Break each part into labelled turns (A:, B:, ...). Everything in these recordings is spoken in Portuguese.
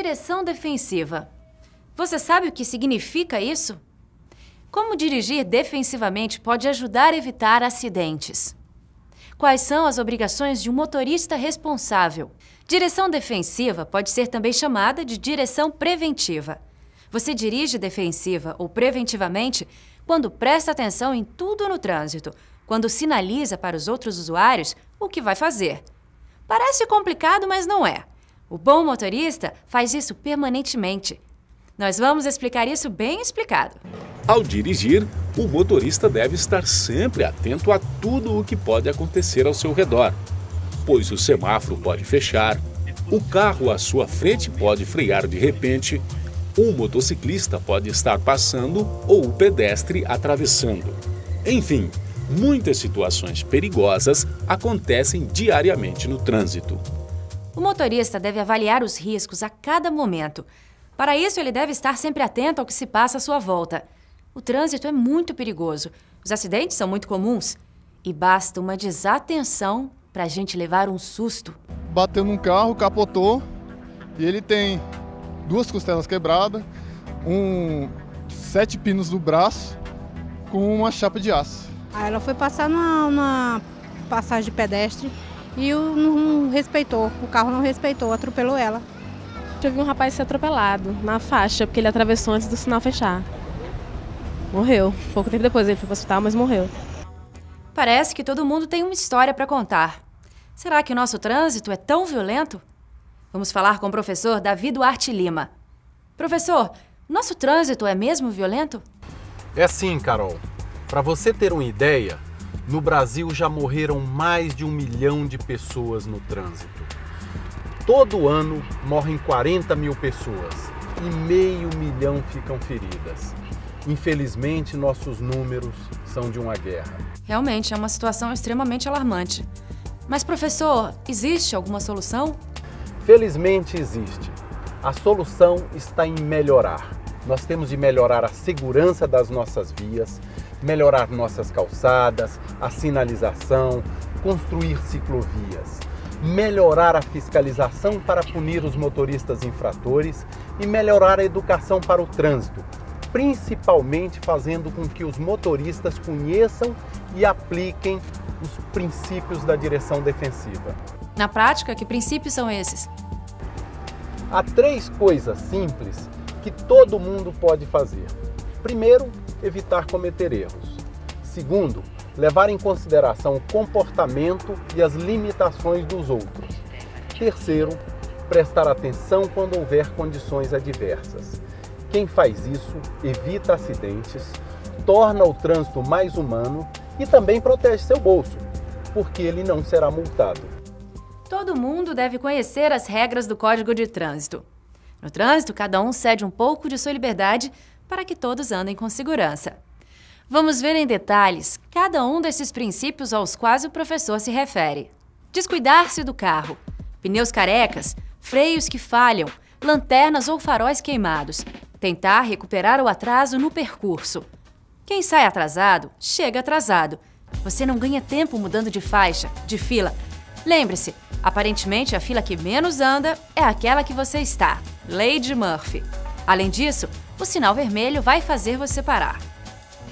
A: Direção defensiva. Você sabe o que significa isso? Como dirigir defensivamente pode ajudar a evitar acidentes? Quais são as obrigações de um motorista responsável? Direção defensiva pode ser também chamada de direção preventiva. Você dirige defensiva ou preventivamente quando presta atenção em tudo no trânsito, quando sinaliza para os outros usuários o que vai fazer. Parece complicado, mas não é. O bom motorista faz isso permanentemente. Nós vamos explicar isso bem explicado.
B: Ao dirigir, o motorista deve estar sempre atento a tudo o que pode acontecer ao seu redor, pois o semáforo pode fechar, o carro à sua frente pode frear de repente, um motociclista pode estar passando ou o pedestre atravessando. Enfim, muitas situações perigosas acontecem diariamente no trânsito.
A: O motorista deve avaliar os riscos a cada momento. Para isso, ele deve estar sempre atento ao que se passa à sua volta. O trânsito é muito perigoso. Os acidentes são muito comuns. E basta uma desatenção para a gente levar um susto.
C: Bateu num carro, capotou e ele tem 2 costelas quebradas, 7 pinos no braço com uma chapa de aço.
D: Aí ela foi passar numa passagem de pedestre e não respeitou, o carro não respeitou, atropelou ela.
E: Eu vi um rapaz ser atropelado na faixa, porque ele atravessou antes do sinal fechar. Morreu. Pouco tempo depois ele foi para o hospital, mas morreu.
A: Parece que todo mundo tem uma história para contar. Será que o nosso trânsito é tão violento? Vamos falar com o professor Davi Duarte Lima. Professor, nosso trânsito é mesmo violento?
F: É sim, Carol. Para você ter uma ideia, no Brasil já morreram mais de 1 milhão de pessoas no trânsito. Todo ano morrem 40 mil pessoas e 500 mil ficam feridas. Infelizmente, nossos números são de uma guerra.
A: Realmente, é uma situação extremamente alarmante. Mas, professor, existe alguma solução?
F: Felizmente existe. A solução está em melhorar. Nós temos de melhorar a segurança das nossas vias, melhorar nossas calçadas, a sinalização, construir ciclovias, melhorar a fiscalização para punir os motoristas infratores e melhorar a educação para o trânsito, principalmente fazendo com que os motoristas conheçam e apliquem os princípios da direção defensiva.
A: Na prática, que princípios são esses?
F: Há 3 coisas simples que todo mundo pode fazer. Primeiro, evitar cometer erros. Segundo, levar em consideração o comportamento e as limitações dos outros. Terceiro, prestar atenção quando houver condições adversas. Quem faz isso evita acidentes, torna o trânsito mais humano e também protege seu bolso, porque ele não será multado.
A: Todo mundo deve conhecer as regras do Código de Trânsito. No trânsito, cada um cede um pouco de sua liberdade para que todos andem com segurança. Vamos ver em detalhes cada um desses princípios aos quais o professor se refere. Descuidar-se do carro, pneus carecas, freios que falham, lanternas ou faróis queimados, tentar recuperar o atraso no percurso. Quem sai atrasado, chega atrasado. Você não ganha tempo mudando de faixa, de fila. Lembre-se, aparentemente a fila que menos anda é aquela que você está. Lei de Murphy. Além disso, o sinal vermelho vai fazer você parar.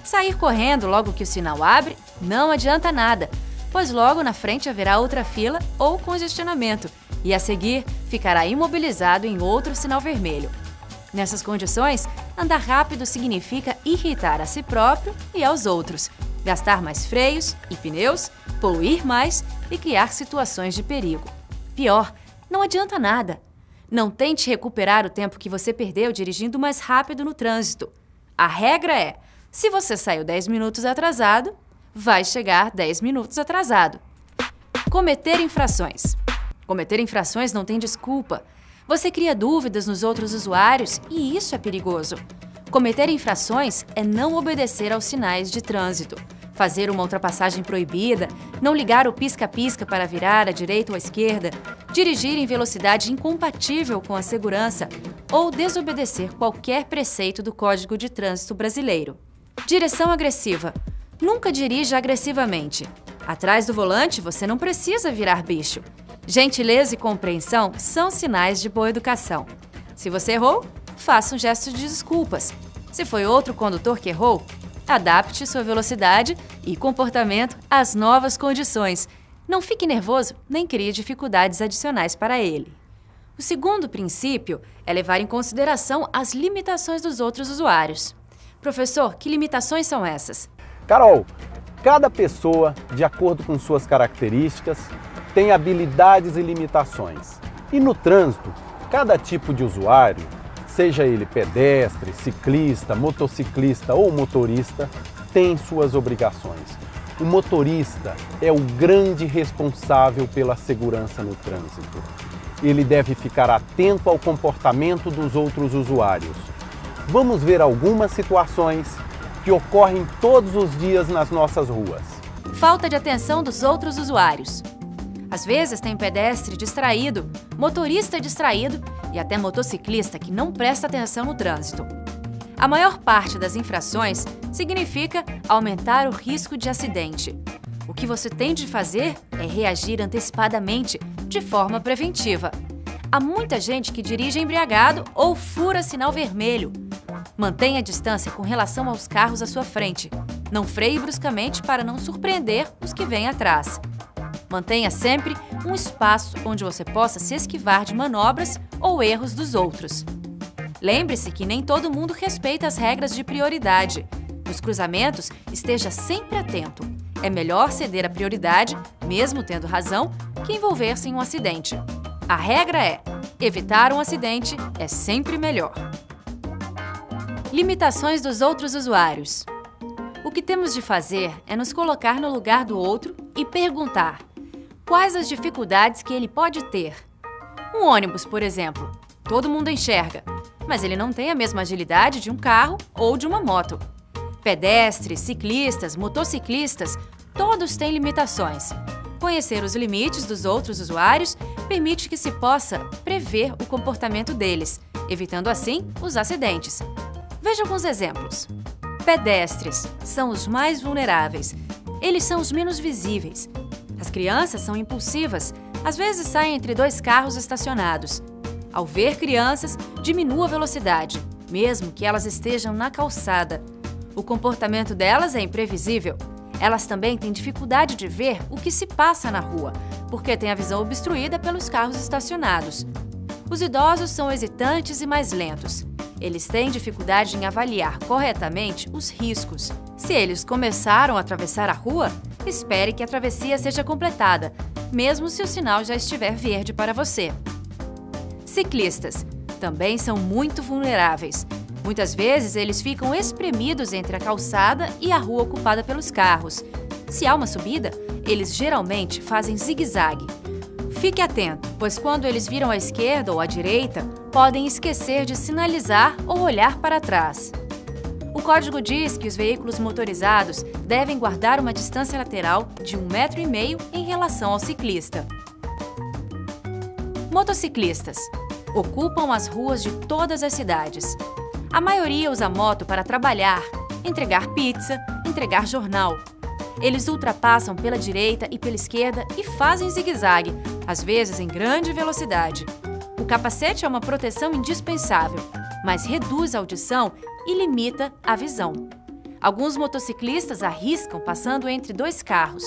A: Sair correndo logo que o sinal abre não adianta nada, pois logo na frente haverá outra fila ou congestionamento e a seguir ficará imobilizado em outro sinal vermelho. Nessas condições, andar rápido significa irritar a si próprio e aos outros, gastar mais freios e pneus, poluir mais e criar situações de perigo. Pior, não adianta nada. Não tente recuperar o tempo que você perdeu dirigindo mais rápido no trânsito. A regra é, se você saiu 10 minutos atrasado, vai chegar 10 minutos atrasado. Cometer infrações. Cometer infrações não tem desculpa. Você cria dúvidas nos outros usuários e isso é perigoso. Cometer infrações é não obedecer aos sinais de trânsito, fazer uma ultrapassagem proibida, não ligar o pisca-pisca para virar à direita ou à esquerda, dirigir em velocidade incompatível com a segurança ou desobedecer qualquer preceito do Código de Trânsito brasileiro. Direção agressiva. Nunca dirija agressivamente. Atrás do volante, você não precisa virar bicho. Gentileza e compreensão são sinais de boa educação. Se você errou, faça um gesto de desculpas. Se foi outro condutor que errou, adapte sua velocidade e comportamento às novas condições. Não fique nervoso nem crie dificuldades adicionais para ele. O segundo princípio é levar em consideração as limitações dos outros usuários. Professor, que limitações são essas?
F: Carol, cada pessoa, de acordo com suas características, tem habilidades e limitações. E no trânsito, cada tipo de usuário, seja ele pedestre, ciclista, motociclista ou motorista, tem suas obrigações. O motorista é o grande responsável pela segurança no trânsito. Ele deve ficar atento ao comportamento dos outros usuários. Vamos ver algumas situações que ocorrem todos os dias nas nossas ruas.
A: Falta de atenção dos outros usuários. Às vezes tem pedestre distraído, motorista distraído e até motociclista que não presta atenção no trânsito. A maior parte das infrações significa aumentar o risco de acidente. O que você tem de fazer é reagir antecipadamente, de forma preventiva. Há muita gente que dirige embriagado ou fura sinal vermelho. Mantenha a distância com relação aos carros à sua frente. Não freie bruscamente para não surpreender os que vêm atrás. Mantenha sempre um espaço onde você possa se esquivar de manobras ou erros dos outros. Lembre-se que nem todo mundo respeita as regras de prioridade. Nos cruzamentos, esteja sempre atento. É melhor ceder a prioridade, mesmo tendo razão, que envolver-se em um acidente. A regra é: evitar um acidente é sempre melhor. Limitações dos outros usuários. O que temos de fazer é nos colocar no lugar do outro e perguntar: quais as dificuldades que ele pode ter? Um ônibus, por exemplo, todo mundo enxerga, mas ele não tem a mesma agilidade de um carro ou de uma moto. Pedestres, ciclistas, motociclistas, todos têm limitações. Conhecer os limites dos outros usuários permite que se possa prever o comportamento deles, evitando assim os acidentes. Veja alguns exemplos. Pedestres são os mais vulneráveis. Eles são os menos visíveis. As crianças são impulsivas, às vezes saem entre dois carros estacionados. Ao ver crianças, diminua a velocidade, mesmo que elas estejam na calçada. O comportamento delas é imprevisível. Elas também têm dificuldade de ver o que se passa na rua, porque têm a visão obstruída pelos carros estacionados. Os idosos são hesitantes e mais lentos. Eles têm dificuldade em avaliar corretamente os riscos. Se eles começaram a atravessar a rua, espere que a travessia seja completada, mesmo se o sinal já estiver verde para você. Ciclistas também são muito vulneráveis. Muitas vezes eles ficam espremidos entre a calçada e a rua ocupada pelos carros. Se há uma subida, eles geralmente fazem zigue-zague. Fique atento, pois quando eles viram à esquerda ou à direita, podem esquecer de sinalizar ou olhar para trás. O código diz que os veículos motorizados devem guardar uma distância lateral de 1,5 m em relação ao ciclista. Motociclistas ocupam as ruas de todas as cidades. A maioria usa moto para trabalhar, entregar pizza, entregar jornal. Eles ultrapassam pela direita e pela esquerda e fazem zigue-zague, às vezes em grande velocidade. O capacete é uma proteção indispensável, mas reduz a audição e limita a visão. Alguns motociclistas arriscam passando entre dois carros.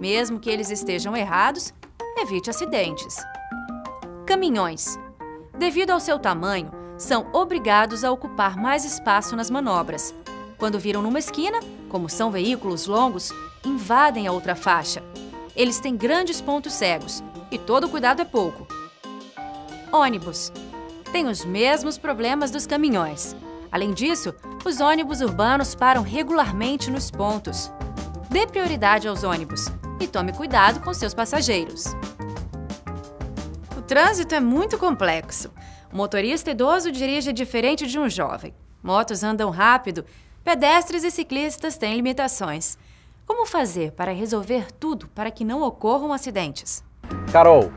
A: Mesmo que eles estejam errados, evite acidentes. Caminhões. Devido ao seu tamanho, são obrigados a ocupar mais espaço nas manobras. Quando viram numa esquina, como são veículos longos, invadem a outra faixa. Eles têm grandes pontos cegos e todo cuidado é pouco. Ônibus. Tem os mesmos problemas dos caminhões. Além disso, os ônibus urbanos param regularmente nos pontos. Dê prioridade aos ônibus e tome cuidado com seus passageiros. O trânsito é muito complexo. O motorista idoso dirige diferente de um jovem. Motos andam rápido, pedestres e ciclistas têm limitações. Como fazer para resolver tudo para que não ocorram acidentes?
F: Carol,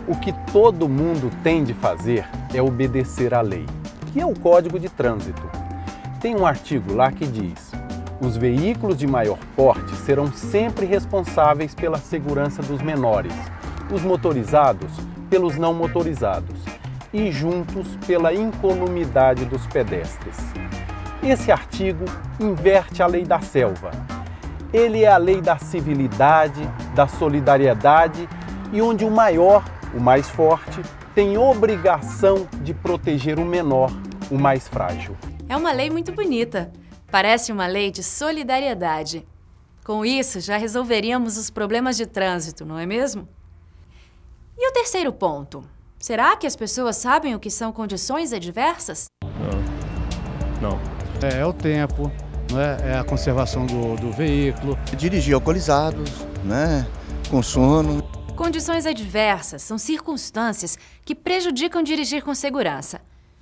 F: o que todo mundo tem de fazer é obedecer à lei, que é o Código de Trânsito. Tem um artigo lá que diz: os veículos de maior porte serão sempre responsáveis pela segurança dos menores, os motorizados pelos não motorizados. e juntos pela incolumidade dos pedestres. Esse artigo inverte a lei da selva. Ele é a lei da civilidade, da solidariedade e onde o maior, o mais forte, tem obrigação de proteger o menor, o mais frágil.
A: É uma lei muito bonita. Parece uma lei de solidariedade. Com isso, já resolveríamos os problemas de trânsito, não é mesmo? E o terceiro ponto? Será que as pessoas sabem o que são condições adversas?
G: Não.
H: É o tempo, é a conservação do veículo.
I: Dirigir alcoolizados, com sono.
A: Condições adversas são circunstâncias que prejudicam dirigir com segurança.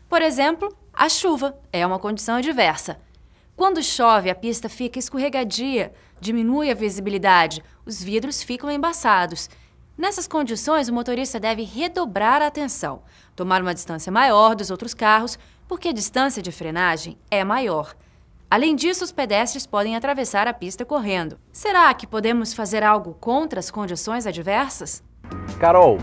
A: Por exemplo, a chuva é uma condição adversa. Quando chove, a pista fica escorregadia, diminui a visibilidade, os vidros ficam embaçados. Nessas condições, o motorista deve redobrar a atenção, tomar uma distância maior dos outros carros, porque a distância de frenagem é maior. Além disso, os pedestres podem atravessar a pista correndo. Será que podemos fazer algo contra as condições adversas?
F: Carol,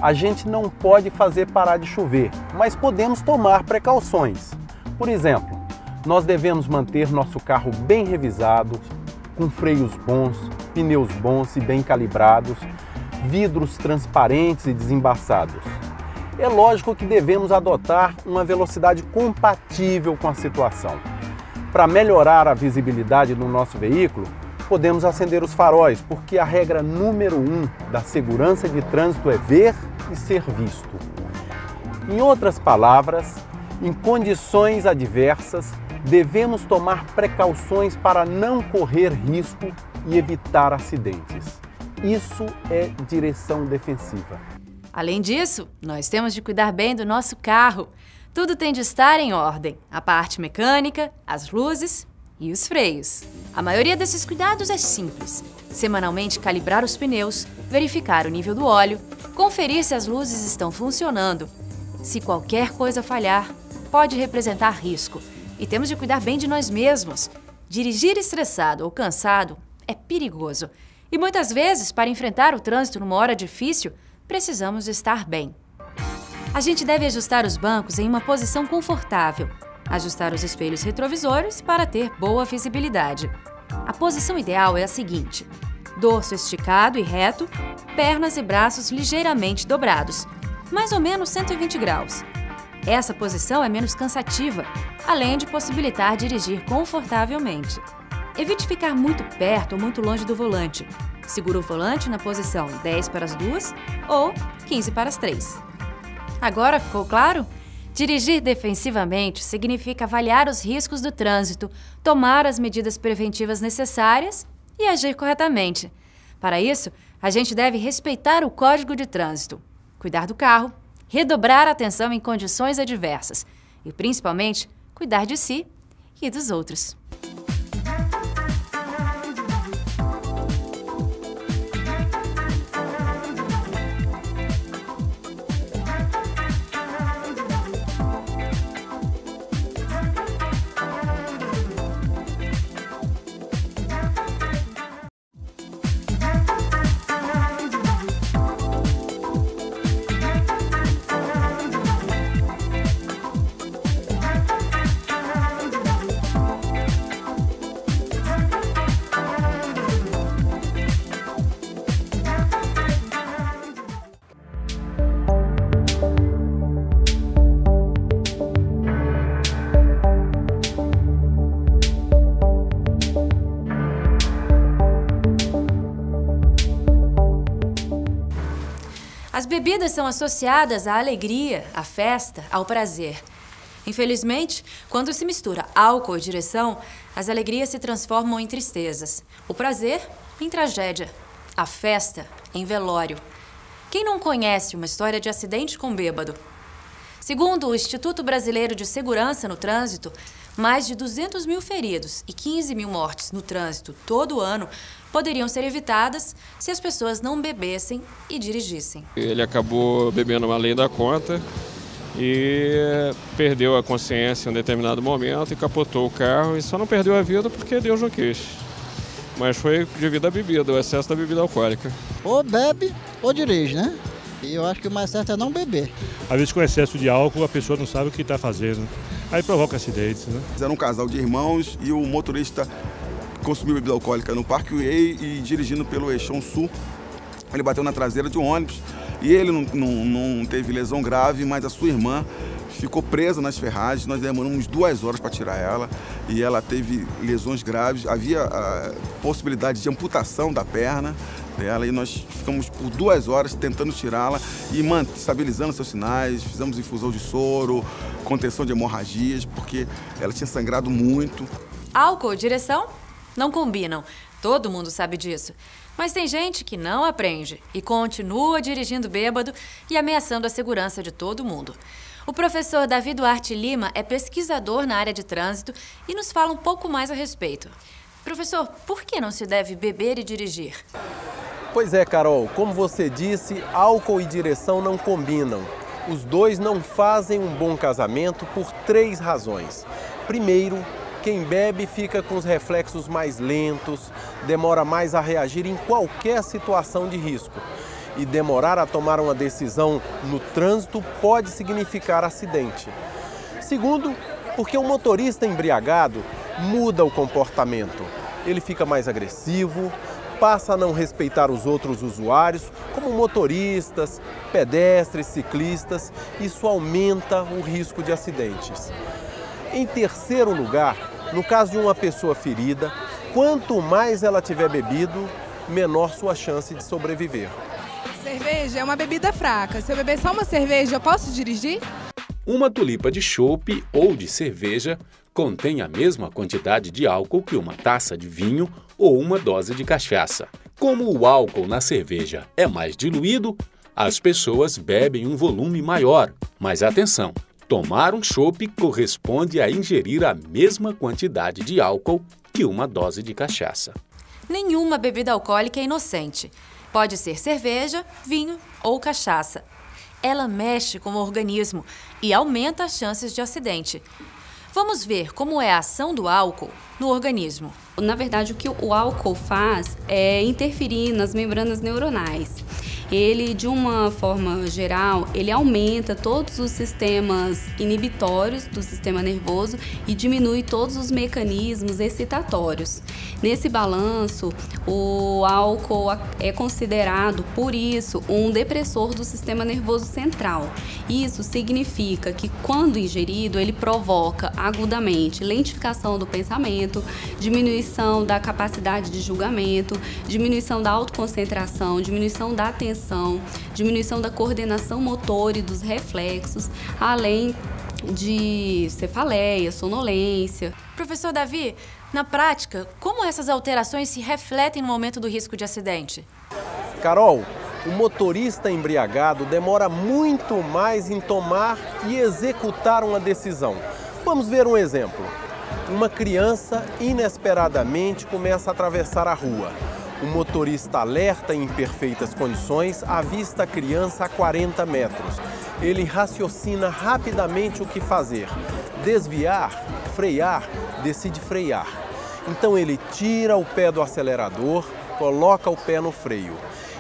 F: a gente não pode fazer parar de chover, mas podemos tomar precauções. Por exemplo, nós devemos manter nosso carro bem revisado, com freios bons, pneus bons e bem calibrados, vidros transparentes e desembaçados. É lógico que devemos adotar uma velocidade compatível com a situação. Para melhorar a visibilidade do nosso veículo, podemos acender os faróis, porque a regra número 1 da segurança de trânsito é ver e ser visto. Em outras palavras, em condições adversas, devemos tomar precauções para não correr risco e evitar acidentes. Isso é direção defensiva.
A: Além disso, nós temos de cuidar bem do nosso carro. Tudo tem de estar em ordem. A parte mecânica, as luzes e os freios. A maioria desses cuidados é simples. Semanalmente calibrar os pneus, verificar o nível do óleo, conferir se as luzes estão funcionando. Se qualquer coisa falhar, pode representar risco. E temos de cuidar bem de nós mesmos. Dirigir estressado ou cansado é perigoso. E muitas vezes, para enfrentar o trânsito numa hora difícil, precisamos estar bem. A gente deve ajustar os bancos em uma posição confortável, ajustar os espelhos retrovisores para ter boa visibilidade. A posição ideal é a seguinte: dorso esticado e reto, pernas e braços ligeiramente dobrados, mais ou menos 120 graus. Essa posição é menos cansativa, além de possibilitar dirigir confortavelmente. Evite ficar muito perto ou muito longe do volante. Segura o volante na posição 10 para as 2 ou 15 para as 3. Agora ficou claro? Dirigir defensivamente significa avaliar os riscos do trânsito, tomar as medidas preventivas necessárias e agir corretamente. Para isso, a gente deve respeitar o Código de Trânsito, cuidar do carro, redobrar a atenção em condições adversas e, principalmente, cuidar de si e dos outros. As bebidas são associadas à alegria, à festa, ao prazer. Infelizmente, quando se mistura álcool e direção, as alegrias se transformam em tristezas. O prazer, em tragédia. A festa, em velório. Quem não conhece uma história de acidente com bêbado? Segundo o Instituto Brasileiro de Segurança no Trânsito, mais de 200 mil feridos e 15 mil mortes no trânsito todo ano poderiam ser evitadas se as pessoas não bebessem e dirigissem.
G: Ele acabou bebendo além da conta e perdeu a consciência em um determinado momento e capotou o carro e só não perdeu a vida porque Deus não quis. Mas foi devido à bebida, o excesso da bebida alcoólica.
I: Ou bebe ou dirige, né?
J: E eu acho que o mais certo é não beber.
K: Às vezes com excesso de álcool a pessoa não sabe o que está fazendo. Aí provoca acidentes, né?
L: Era um casal de irmãos e o motorista consumiu bebida alcoólica no Parque Uei e dirigindo pelo Eixão Sul. Ele bateu na traseira de um ônibus e ele não teve lesão grave, mas a sua irmã ficou presa nas ferragens. Nós demoramos 2 horas para tirar ela e ela teve lesões graves. Havia a possibilidade de amputação da perna dela e nós ficamos por 2 horas tentando tirá-la e estabilizando seus sinais. Fizemos infusão de soro, contenção de hemorragias, porque ela tinha sangrado muito.
A: Álcool e direção não combinam. Todo mundo sabe disso. Mas tem gente que não aprende e continua dirigindo bêbado e ameaçando a segurança de todo mundo. O professor Davi Duarte Lima é pesquisador na área de trânsito e nos fala um pouco mais a respeito. Professor, por que não se deve beber e dirigir?
F: Pois é, Carol, como você disse, álcool e direção não combinam. Os dois não fazem um bom casamento por 3 razões. Primeiro, quem bebe fica com os reflexos mais lentos, demora mais a reagir em qualquer situação de risco. E demorar a tomar uma decisão no trânsito pode significar acidente. Segundo, porque o motorista embriagado muda o comportamento. Ele fica mais agressivo, passa a não respeitar os outros usuários, como motoristas, pedestres, ciclistas. Isso aumenta o risco de acidentes. Em terceiro lugar, no caso de uma pessoa ferida, quanto mais ela tiver bebido, menor sua chance de sobreviver.
M: Cerveja é uma bebida fraca. Se eu beber só uma cerveja, eu posso dirigir?
B: Uma tulipa de chope ou de cerveja contém a mesma quantidade de álcool que uma taça de vinho ou uma dose de cachaça. Como o álcool na cerveja é mais diluído, as pessoas bebem um volume maior. Mas atenção, tomar um chope corresponde a ingerir a mesma quantidade de álcool que uma dose de cachaça.
A: Nenhuma bebida alcoólica é inocente. Pode ser cerveja, vinho ou cachaça. Ela mexe com o organismo e aumenta as chances de acidente. Vamos ver como é a ação do álcool no organismo.
N: Na verdade, o que o álcool faz é interferir nas membranas neuronais. Ele, de uma forma geral, ele aumenta todos os sistemas inibitórios do sistema nervoso e diminui todos os mecanismos excitatórios. Nesse balanço, o álcool é considerado, por isso, um depressor do sistema nervoso central. Isso significa que, quando ingerido, ele provoca agudamente lentificação do pensamento, diminuição da capacidade de julgamento, diminuição da autoconcentração, diminuição da atenção, diminuição da coordenação motor e dos reflexos, além de cefaleia, sonolência.
A: Professor Davi, na prática, como essas alterações se refletem no aumento do risco de acidente?
F: Carol, o motorista embriagado demora muito mais em tomar e executar uma decisão. Vamos ver um exemplo. Uma criança inesperadamente começa a atravessar a rua. O motorista alerta em perfeitas condições, avista a criança a 40 metros. Ele raciocina rapidamente o que fazer. Desviar, frear, decide frear. Então ele tira o pé do acelerador, coloca o pé no freio.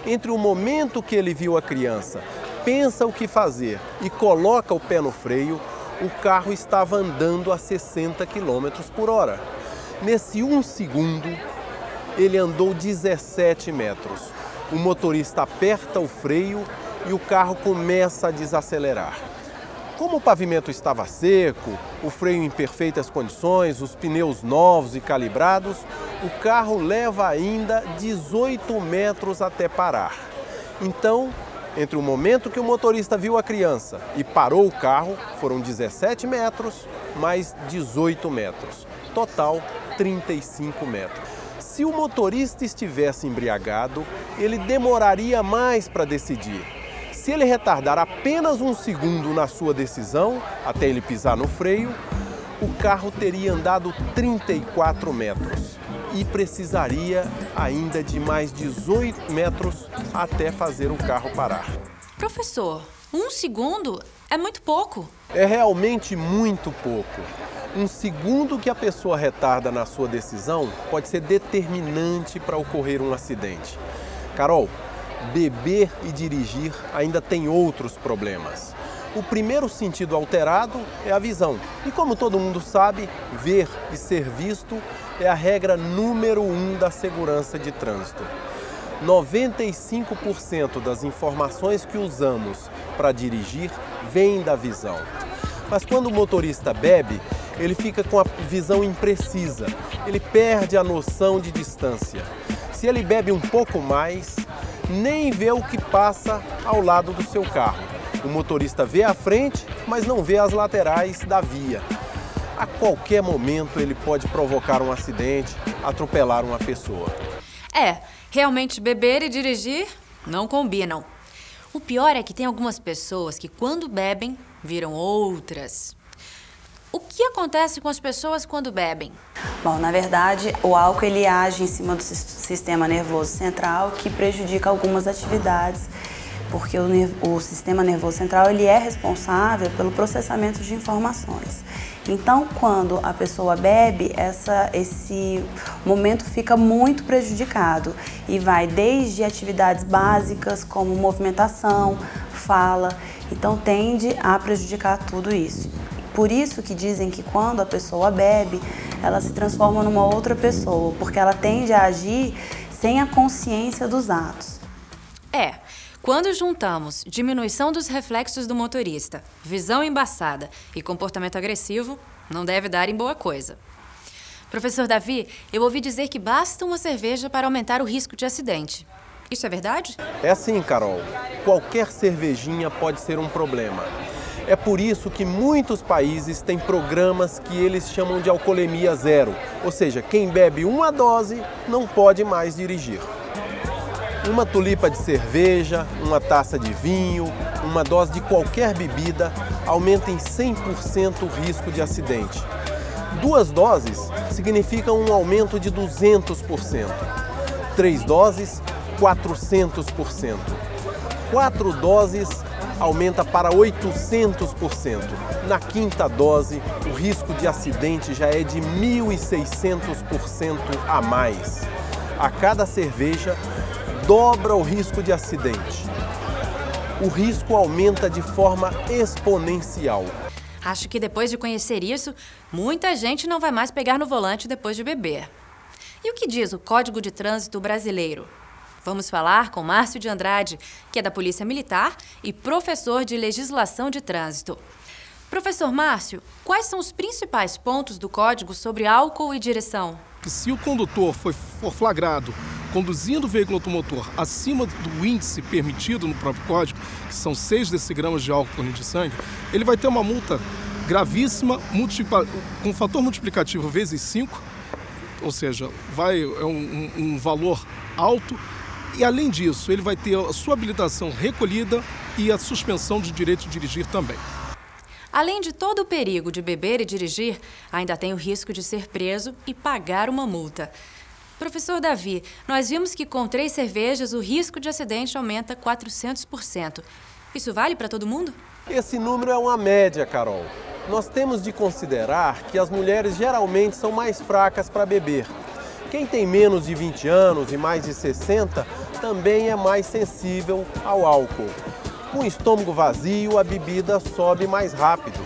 F: Entre o momento que ele viu a criança, pensa o que fazer e coloca o pé no freio, o carro estava andando a 60 km por hora. Nesse 1 segundo, ele andou 17 metros. O motorista aperta o freio e o carro começa a desacelerar. Como o pavimento estava seco, o freio em perfeitas condições, os pneus novos e calibrados, o carro leva ainda 18 metros até parar. Então, entre o momento que o motorista viu a criança e parou o carro, foram 17 metros mais 18 metros. Total, 35 metros. Se o motorista estivesse embriagado, ele demoraria mais para decidir. Se ele retardar apenas 1 segundo na sua decisão, até ele pisar no freio, o carro teria andado 34 metros e precisaria ainda de mais 18 metros até fazer o carro parar.
A: Professor, 1 segundo é muito pouco.
F: É realmente muito pouco. 1 segundo que a pessoa retarda na sua decisão pode ser determinante para ocorrer um acidente. Carol, beber e dirigir ainda tem outros problemas. O primeiro sentido alterado é a visão. E como todo mundo sabe, ver e ser visto é a regra número 1 da segurança de trânsito. 95% das informações que usamos para dirigir vêm da visão. Mas quando o motorista bebe, ele fica com a visão imprecisa, ele perde a noção de distância. Se ele bebe um pouco mais, nem vê o que passa ao lado do seu carro. O motorista vê a frente, mas não vê as laterais da via. A qualquer momento ele pode provocar um acidente, atropelar uma pessoa.
A: Realmente beber e dirigir não combinam. O pior é que tem algumas pessoas que quando bebem, viram outras. O que acontece com as pessoas quando bebem?
O: Bom, na verdade, o álcool ele age em cima do sistema nervoso central, que prejudica algumas atividades, porque o sistema nervoso central ele é responsável pelo processamento de informações. Então, quando a pessoa bebe, esse momento fica muito prejudicado e vai desde atividades básicas como movimentação, fala, então tende a prejudicar tudo isso. Por isso que dizem que quando a pessoa bebe, ela se transforma numa outra pessoa, porque ela tende a agir sem a consciência dos atos.
A: Quando juntamos diminuição dos reflexos do motorista, visão embaçada e comportamento agressivo, não deve dar em boa coisa. Professor Davi, eu ouvi dizer que basta uma cerveja para aumentar o risco de acidente. Isso é verdade?
F: É sim, Carol. Qualquer cervejinha pode ser um problema. É por isso que muitos países têm programas que eles chamam de alcoolemia zero. Ou seja, quem bebe uma dose não pode mais dirigir. Uma tulipa de cerveja, uma taça de vinho, uma dose de qualquer bebida aumenta em 100% o risco de acidente. 2 doses significam um aumento de 200%. 3 doses, 400%. 4 doses aumenta para 800%. Na 5ª dose, o risco de acidente já é de 1.600% a mais. A cada cerveja, dobra o risco de acidente. O risco aumenta de forma exponencial.
A: Acho que depois de conhecer isso, muita gente não vai mais pegar no volante depois de beber. E o que diz o Código de Trânsito Brasileiro? Vamos falar com Márcio de Andrade, que é da Polícia Militar e professor de Legislação de Trânsito. Professor Márcio, quais são os principais pontos do Código sobre álcool e direção?
P: Se o condutor for flagrado conduzindo o veículo automotor acima do índice permitido no próprio código, que são 6 decigramas de álcool por litro de sangue, ele vai ter uma multa gravíssima, com fator multiplicativo vezes 5, ou seja, é um valor alto, e além disso, ele vai ter a sua habilitação recolhida e a suspensão de direito de dirigir também.
A: Além de todo o perigo de beber e dirigir, ainda tem o risco de ser preso e pagar uma multa. Professor Davi, nós vimos que com 3 cervejas o risco de acidente aumenta 400%. Isso vale para todo mundo?
F: Esse número é uma média, Carol. Nós temos de considerar que as mulheres geralmente são mais fracas para beber. Quem tem menos de 20 anos e mais de 60 também é mais sensível ao álcool. Com o estômago vazio, a bebida sobe mais rápido.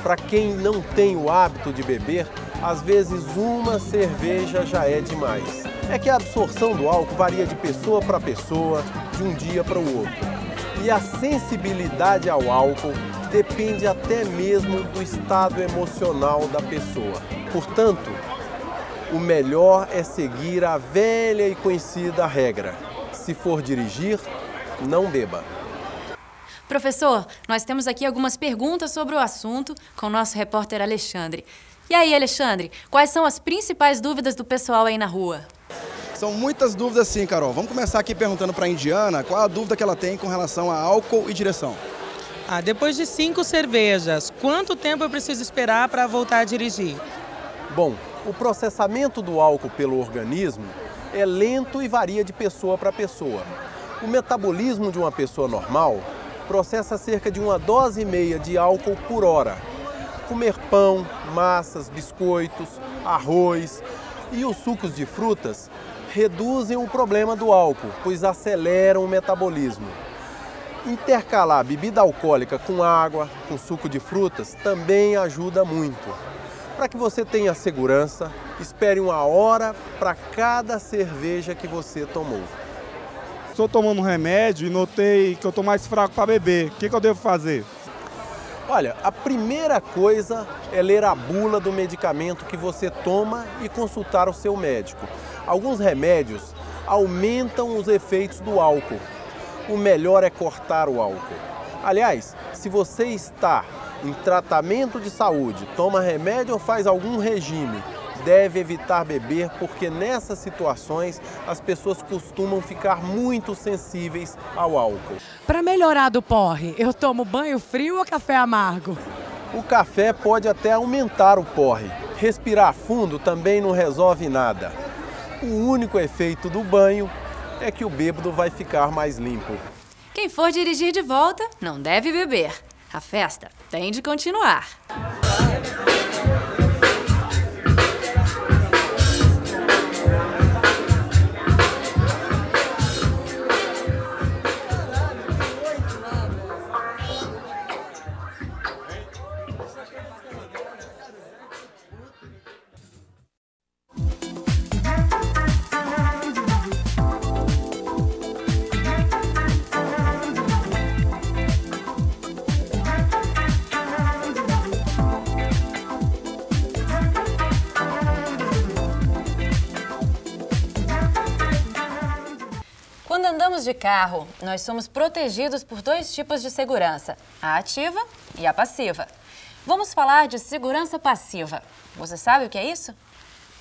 F: Para quem não tem o hábito de beber, às vezes uma cerveja já é demais. É que a absorção do álcool varia de pessoa para pessoa, de um dia para o outro. E a sensibilidade ao álcool depende até mesmo do estado emocional da pessoa. Portanto, o melhor é seguir a velha e conhecida regra: se for dirigir, não beba.
A: Professor, nós temos aqui algumas perguntas sobre o assunto com o nosso repórter Alexandre. E aí, Alexandre, quais são as principais dúvidas do pessoal aí na rua?
Q: São muitas dúvidas sim, Carol. Vamos começar aqui perguntando para a Indiana qual a dúvida que ela tem com relação a álcool e direção.
R: Depois de 5 cervejas, quanto tempo eu preciso esperar para voltar a dirigir?
F: Bom, o processamento do álcool pelo organismo é lento e varia de pessoa para pessoa. O metabolismo de uma pessoa normal processa cerca de 1,5 dose de álcool por hora. Comer pão, massas, biscoitos, arroz e os sucos de frutas reduzem o problema do álcool, pois aceleram o metabolismo. Intercalar bebida alcoólica com água, com suco de frutas, também ajuda muito. Para que você tenha segurança, espere 1 hora para cada cerveja que você tomou.
S: Estou tomando um remédio e notei que eu estou mais fraco para beber. O que eu devo fazer?
F: Olha, a primeira coisa é ler a bula do medicamento que você toma e consultar o seu médico. Alguns remédios aumentam os efeitos do álcool. O melhor é cortar o álcool. Aliás, se você está em tratamento de saúde, toma remédio ou faz algum regime, deve evitar beber, porque nessas situações as pessoas costumam ficar muito sensíveis ao álcool.
T: Para melhorar do porre, eu tomo banho frio ou café amargo?
F: O café pode até aumentar o porre. Respirar fundo também não resolve nada. O único efeito do banho é que o bêbado vai ficar mais limpo.
A: Quem for dirigir de volta não deve beber. A festa tem de continuar. Quando andamos de carro, nós somos protegidos por 2 tipos de segurança, a ativa e a passiva. Vamos falar de segurança passiva. Você sabe o que é isso?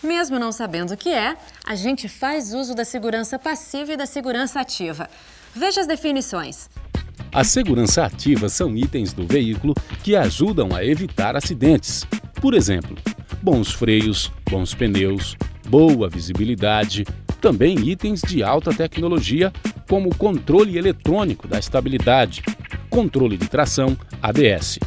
A: Mesmo não sabendo o que é, a gente faz uso da segurança passiva e da segurança ativa. Veja as definições.
B: A segurança ativa são itens do veículo que ajudam a evitar acidentes. Por exemplo, bons freios, bons pneus, boa visibilidade. Também itens de alta tecnologia, como controle eletrônico da estabilidade, controle de tração, ABS.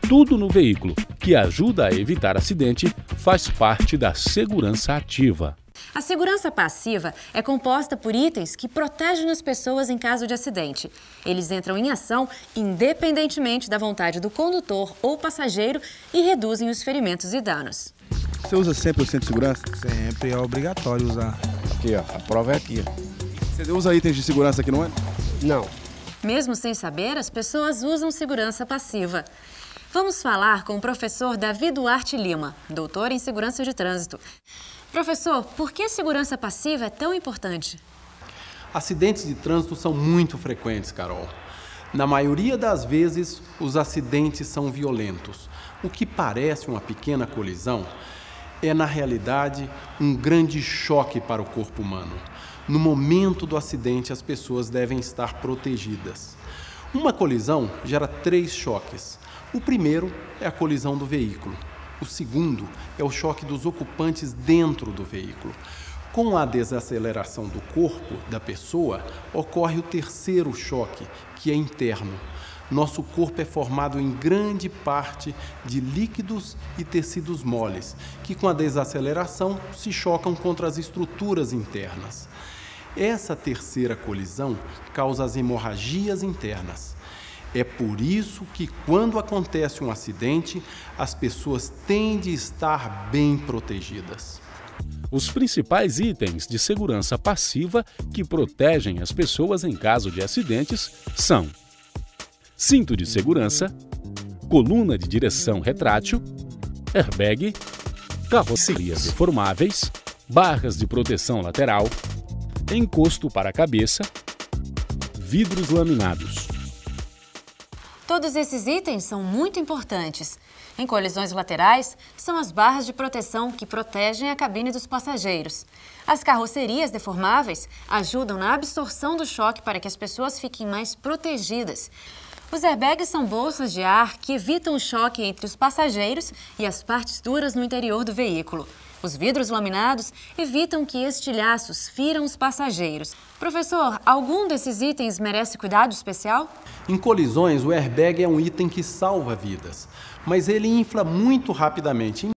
B: Tudo no veículo que ajuda a evitar acidente faz parte da segurança ativa.
A: A segurança passiva é composta por itens que protegem as pessoas em caso de acidente. Eles entram em ação independentemente da vontade do condutor ou passageiro e reduzem os ferimentos e danos.
Q: Você usa sempre o cinto de segurança?
S: Sempre é obrigatório usar.
Q: Aqui, ó, a prova é aqui. Você usa itens de segurança aqui, não é?
S: Não.
A: Mesmo sem saber, as pessoas usam segurança passiva. Vamos falar com o professor Davi Duarte Lima, doutor em segurança de trânsito. Professor, por que a segurança passiva é tão importante?
F: Acidentes de trânsito são muito frequentes, Carol. Na maioria das vezes, os acidentes são violentos. O que parece uma pequena colisão é, na realidade, um grande choque para o corpo humano. No momento do acidente, as pessoas devem estar protegidas. Uma colisão gera 3 choques. O primeiro é a colisão do veículo. O segundo é o choque dos ocupantes dentro do veículo. Com a desaceleração do corpo da pessoa, ocorre o terceiro choque, que é interno. Nosso corpo é formado em grande parte de líquidos e tecidos moles, que com a desaceleração se chocam contra as estruturas internas. Essa terceira colisão causa as hemorragias internas. É por isso que, quando acontece um acidente, as pessoas têm de estar bem protegidas.
B: Os principais itens de segurança passiva que protegem as pessoas em caso de acidentes são: cinto de segurança, coluna de direção retrátil, airbag, carrocerias deformáveis, barras de proteção lateral, encosto para a cabeça, vidros laminados.
A: Todos esses itens são muito importantes. Em colisões laterais, são as barras de proteção que protegem a cabine dos passageiros. As carrocerias deformáveis ajudam na absorção do choque para que as pessoas fiquem mais protegidas. Os airbags são bolsas de ar que evitam o choque entre os passageiros e as partes duras no interior do veículo. Os vidros laminados evitam que estilhaços firam os passageiros. Professor, algum desses itens merece cuidado especial?
F: Em colisões, o airbag é um item que salva vidas, mas ele infla muito rapidamente.